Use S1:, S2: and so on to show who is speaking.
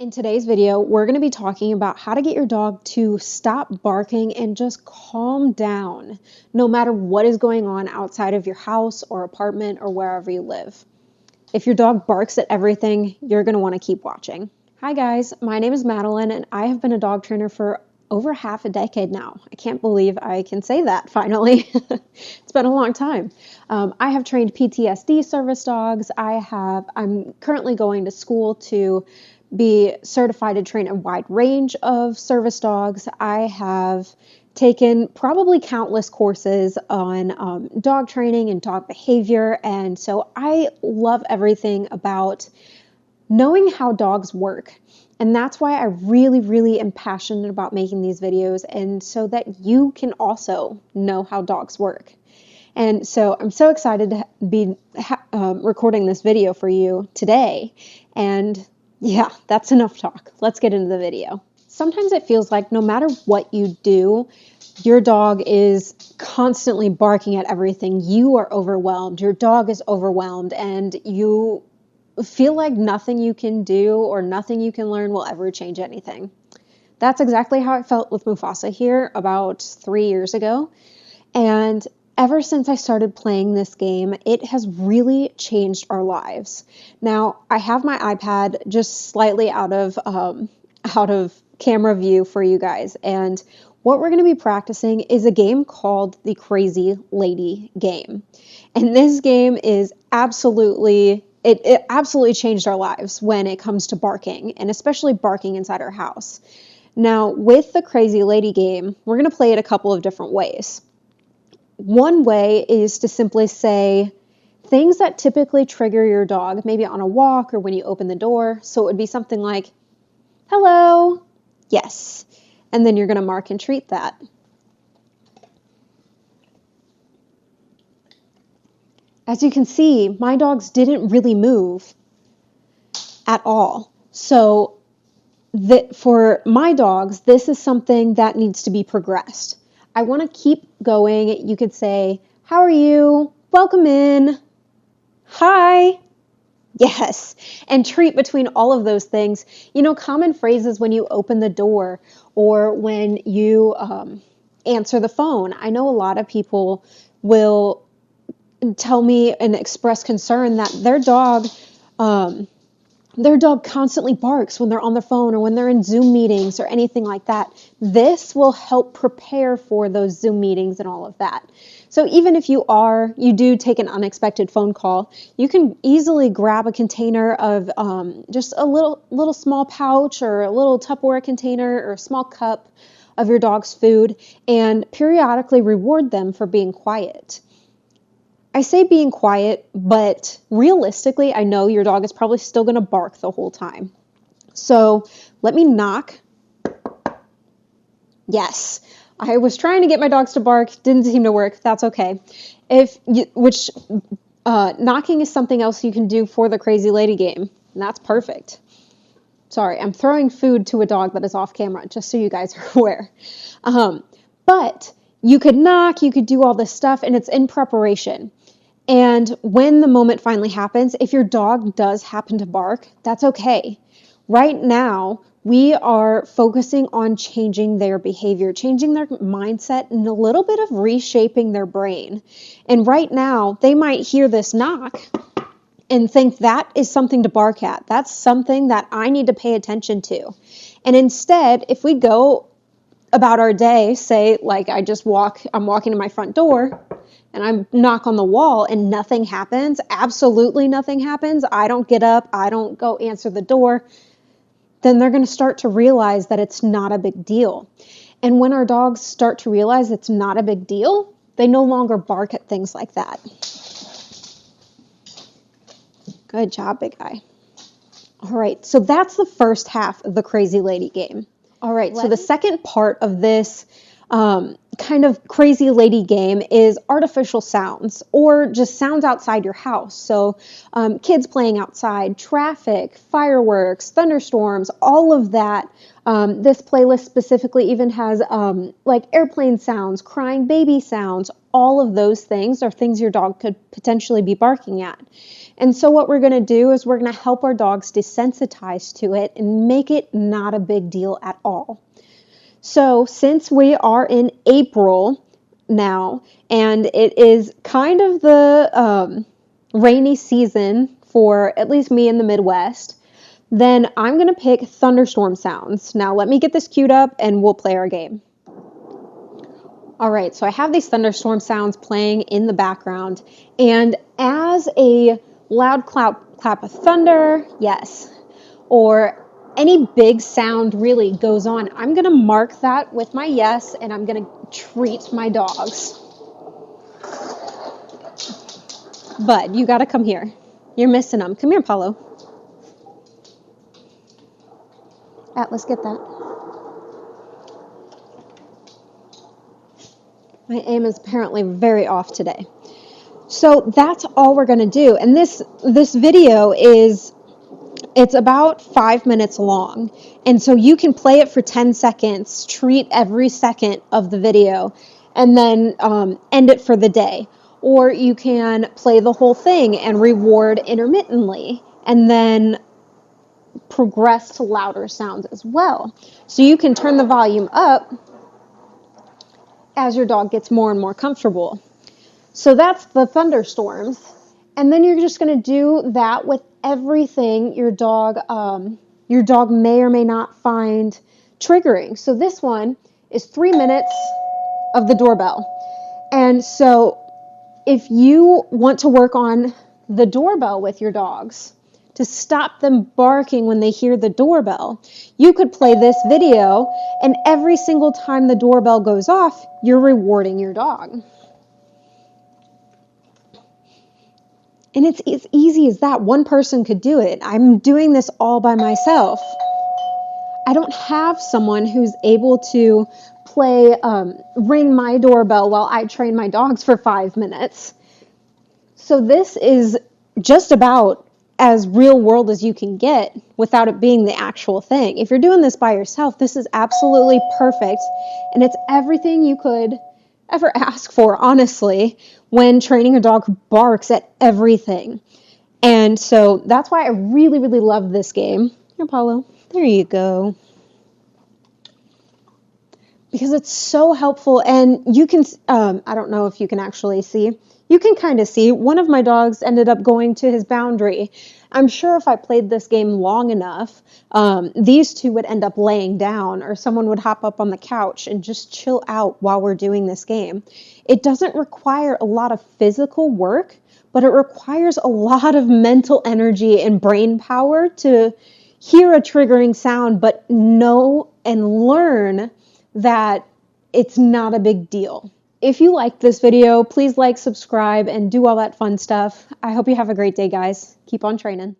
S1: In today's video, we're going to be talking about how to get your dog to stop barking and just calm down, no matter what is going on outside of your house or apartment or wherever you live. If your dog barks at everything, you're going to want to keep watching. Hi guys, my name is Madeline and I have been a dog trainer for over half a decade now. I can't believe I can say that finally. It's been a long time. I have trained PTSD service dogs. I'm currently going to school to be certified to train a wide range of service dogs. I have taken probably countless courses on dog training and dog behavior. And so I love everything about knowing how dogs work. And that's why I really, really am passionate about making these videos, and so that you can also know how dogs work. And so I'm so excited to be recording this video for you today. And yeah, that's enough talk. Let's get into the video. Sometimes it feels like no matter what you do, your dog is constantly barking at everything. You are overwhelmed. Your dog is overwhelmed, and you feel like nothing you can do or nothing you can learn will ever change anything. That's exactly how I felt with Mufasa here about 3 years ago. And ever since I started playing this game, it has really changed our lives. Now, I have my iPad just slightly out of camera view for you guys. And what we're going to be practicing is a game called the Crazy Lady game. And this game is it absolutely changed our lives when it comes to barking, and especially barking inside our house. Now, with the Crazy Lady game, we're going to play it a couple of different ways. One way is to simply say things that typically trigger your dog, maybe on a walk or when you open the door. So it would be something like, hello, yes. And then you're going to mark and treat that. As you can see, my dogs didn't really move at all. So for my dogs, this is something that needs to be progressed. I want to keep going. You could say, how are you? Welcome in. Hi. Yes. And treat between all of those things. You know, common phrases when you open the door or when you answer the phone. I know a lot of people will tell me and express concern that their dog constantly barks when they're on the phone or when they're in Zoom meetings or anything like that. This will help prepare for those Zoom meetings and all of that. So even if you do take an unexpected phone call, you can easily grab a container of just a little small pouch or a little Tupperware container or a small cup of your dog's food and periodically reward them for being quiet. I say being quiet, but realistically, I know your dog is probably still going to bark the whole time. So let me knock. Yes, I was trying to get my dogs to bark. Didn't seem to work. That's okay. Knocking is something else you can do for the Crazy Lady game. And that's perfect. Sorry, I'm throwing food to a dog that is off camera, just so you guys are aware. But you could knock, you could do all this stuff, and it's in preparation. And when the moment finally happens, if your dog does happen to bark, that's okay. Right now, we are focusing on changing their behavior, changing their mindset, and a little bit of reshaping their brain. And right now, they might hear this knock and think that is something to bark at. That's something that I need to pay attention to. And instead, if we go about our day, say like I'm walking to my front door and I knock on the wall and nothing happens, absolutely nothing happens, I don't get up, I don't go answer the door, then they're going to start to realize that it's not a big deal. And when our dogs start to realize it's not a big deal, they no longer bark at things like that. Good job, big guy. All right, so that's the first half of the Crazy Lady game. All right, so the second part of this kind of Crazy Lady game is artificial sounds or just sounds outside your house. So kids playing outside, traffic, fireworks, thunderstorms, all of that. This playlist specifically even has like airplane sounds, crying baby sounds, all of those things are things your dog could potentially be barking at. And so what we're going to do is we're going to help our dogs desensitize to it and make it not a big deal at all. So since we are in April now, and it is kind of the rainy season for at least me in the Midwest, then I'm going to pick thunderstorm sounds. Now let me get this queued up and we'll play our game. All right, so I have these thunderstorm sounds playing in the background, and as a loud clap of thunder, yes, or any big sound really goes on, I'm going to mark that with my yes, and I'm going to treat my dogs. Bud, you got to come here. You're missing them. Come here, Paulo. Atlas, get that. My aim is apparently very off today. So that's all we're going to do. And this video it's about 5 minutes long. And so you can play it for 10 seconds, treat every second of the video, and then end it for the day. Or you can play the whole thing and reward intermittently, and then progress to louder sounds as well. So you can turn the volume up as your dog gets more and more comfortable. So that's the thunderstorms. And then you're just going to do that with everything your dog may or may not find triggering. So this one is 3 minutes of the doorbell. And so if you want to work on the doorbell with your dogs to stop them barking when they hear the doorbell, you could play this video, and every single time the doorbell goes off, you're rewarding your dog. And it's as easy as that. One person could do it. I'm doing this all by myself. I don't have someone who's able to play, ring my doorbell while I train my dogs for 5 minutes. So this is just about as real world as you can get without it being the actual thing. If you're doing this by yourself, this is absolutely perfect. And it's everything you could ever ask for, honestly, when training a dog who barks at everything. And so that's why I really, really love this game. Here, Paulo. There you go. Because it's so helpful, and you can, I don't know if you can actually see, you can kind of see, one of my dogs ended up going to his boundary. I'm sure if I played this game long enough, these two would end up laying down, or someone would hop up on the couch and just chill out while we're doing this game. It doesn't require a lot of physical work, but it requires a lot of mental energy and brain power to hear a triggering sound, but know and learn that it's not a big deal. If you liked this video, please like, subscribe, and do all that fun stuff. I hope you have a great day, guys. Keep on training.